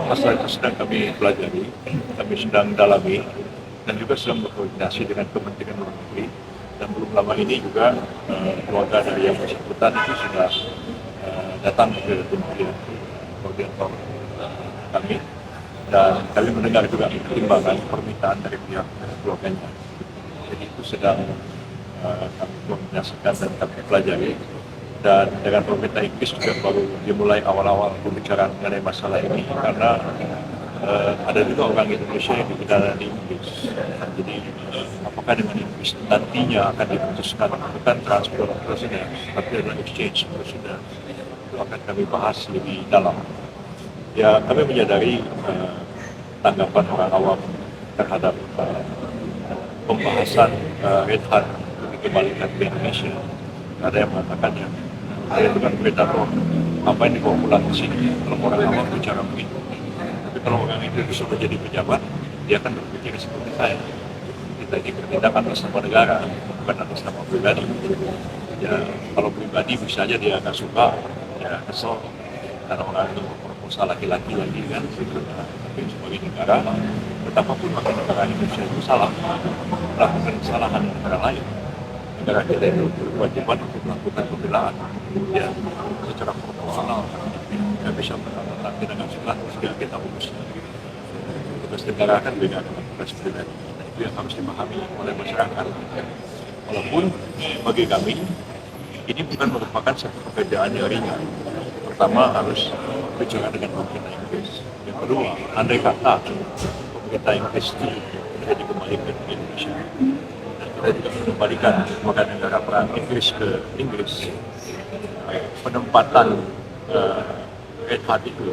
masalah itu sedang kami pelajari, kami sedang dalami, dan juga sedang berkoordinasi dengan Kementerian Luar Negeri. Dan belum lama ini juga keluarga dari yang bersangkutan itu sudah datang ke Kementerian Koordinator kami, dan kami mendengar juga pertimbangan permintaan dari pihak keluarganya. Jadi itu sedang kami koordinasikan dan kami pelajari. Dan dengan pemerintah Inggris juga baru dimulai awal-awal pembicaraan mengenai masalah ini, karena ada juga orang Indonesia yang dipidana di Inggris. Jadi apakah dengan Inggris nantinya akan diputuskan bukan transfer presiden, tapi adalah exchange presiden, itu akan kami bahas lebih dalam. Ya, kami menyadari tanggapan orang awam terhadap pembahasan Red Hat dikembalikan ke Indonesia. Ada yang mengatakannya, saya itu kan predator, apa yang dibawa pulang ke sini? Kalau orang awam bicara begitu. Tapi kalau orang itu bisa menjadi pejabat, dia akan berpikir seperti saya. Kita ini bertindak atas nama negara, bukan atas nama pribadi. Ya, kalau pribadi bisa aja dia nggak suka, ya kesel, karena orang itu memperkosa laki-laki lagi kan. Tapi sebagai negara, betapapun maka negara Indonesia itu salah, melakukan kesalahan negara lain. Negara kita itu berkewajiban untuk melakukan pembelaan, ya, secara proporsional. Tidak bisa menangani dengan segala terus kita urus. Tugas negara kan beda dengan tugas pribadi. Nah, itu yang harus dipahami oleh masyarakat. Walaupun bagi kami ini bukan merupakan satu pekerjaan yang ringan. Pertama harus bicara dengan pemerintah Inggris. Yang kedua, andai kata pemerintah Inggris itu sudah dikembalikan ke Indonesia, kita juga mengembalikan warga negara perang Inggris ke Inggris, penempatan Red Hat itu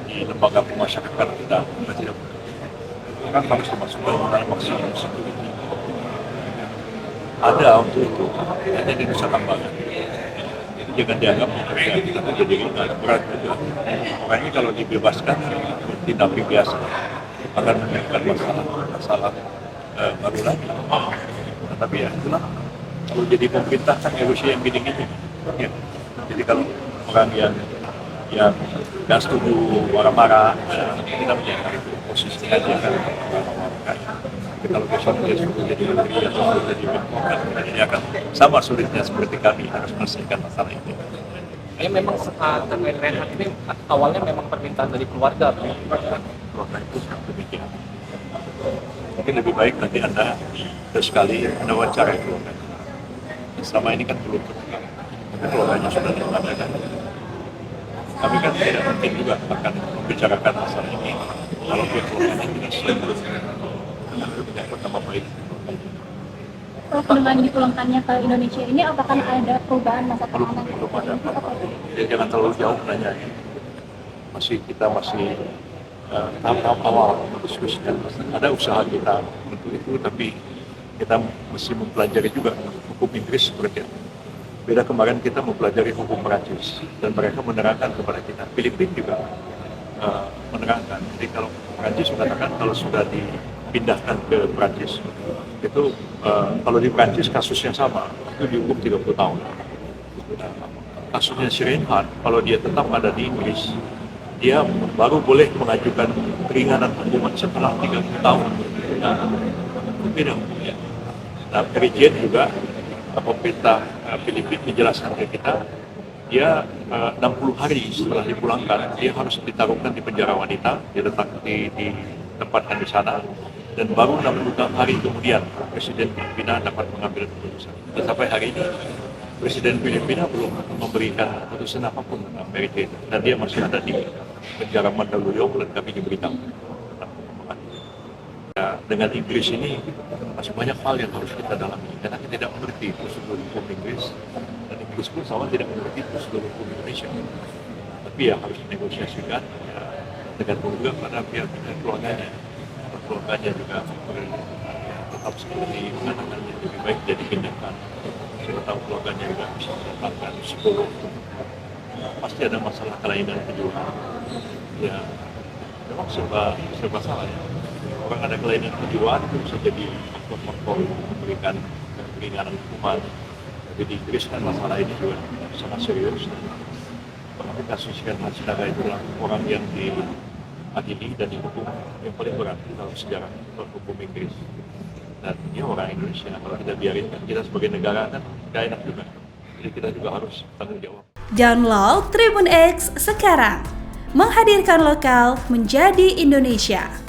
di lembaga pemasyarakatan kita tidak kan harus dimasukkan dalam maksimum security. Ada untuk itu, hanya di Nusa Kambangan. Jadi jangan dianggap pekerjaan kita menjadi berat juga. Orang ini kalau dibebaskan tindak biasa akan menimbulkan masalah baru lagi. Tapi ya itulah, kalau jadi pemerintah kan Indonesia yang gini-gini ya. Jadi kalau orang yang nggak setuju marah-marah, kita menyadari itu posisinya dia kan marah-marah. Tapi kalau besok dia sudah jadi menteri atau sudah jadi menko, dia akan sama sulitnya seperti kami harus menyelesaikan masalah itu. Ini memang terkait Renhat ini awalnya memang permintaan dari keluarga. Keluarga itu sangat demikian. Mungkin lebih baik nanti Anda sekali wawancara keluarga. Selama ini kan belum terbuka, tapi keluarganya sudah mengatakan. Kami kan tidak mungkin juga akan membicarakan masalah ini kalau pihak keluarganya tidak setuju. Karena itu menyangkut nama baik. Dengan dipulangkannya ke Indonesia ini, apakah ada perubahan masa tahanan? Belum ada apa-apa. Ya, jangan terlalu jauh nanya. Kita masih tahap awal mendiskusikan. Ada usaha kita untuk itu, tapi kita mesti mempelajari juga hukum Inggris seperti apa. Beda kemarin kita mempelajari hukum Perancis dan mereka menerangkan kepada kita. Filipina juga menerangkan. Jadi kalau Perancis mengatakan kalau sudah dipindahkan ke Perancis itu kalau di Perancis kasusnya sama, itu dihukum 30 tahun. Kasusnya Reinhardt, kalau dia tetap ada di Inggris, dia baru boleh mengajukan keringanan hukuman setelah 30 tahun. Nah, beda hukumnya. Nah, Perijen juga pemerintah Filipina menjelaskan ke kita, dia 60 hari setelah dipulangkan, dia harus ditaruhkan di penjara wanita, dia letak ditempatkan di sana, dan baru 60 hari kemudian Presiden Filipina dapat mengambil keputusan. Dan sampai hari ini Presiden Filipina belum memberikan keputusan apapun tentang Mary, dan dia masih ada di penjara Mandaluyong dan kami diberitahu. Ya, dengan Inggris ini masih banyak hal yang harus kita dalami karena kita tidak mengerti prosedur hukum Inggris, dan Inggris pun sama tidak mengerti prosedur hukum Indonesia. Tapi ya harus dinegosiasikan ya, dengan juga pada pihak keluarganya. Keluarganya juga tetap seperti mengatakan lebih baik jadi pindahkan. Saya tahu keluarganya juga bisa mendapatkan psikolog. Pasti ada masalah kelainan kejiwaan. Ya, memang serba salah ya. Orang ada kelainan kejiwaan itu bisa jadi faktor-faktor memberikan keringanan hukuman. Jadi di Inggris kan masalah ini juga sangat serius. Tapi kasus Reinhardt Sinaga itu adalah orang yang adili dan dihukum yang paling berat dalam sejarah hukum Inggris. Dan dia orang Indonesia, kalau kita biarin kan kita sebagai negara kan gak enak juga. Jadi kita juga harus tanggung jawab. Download Tribun X sekarang, menghadirkan lokal menjadi Indonesia.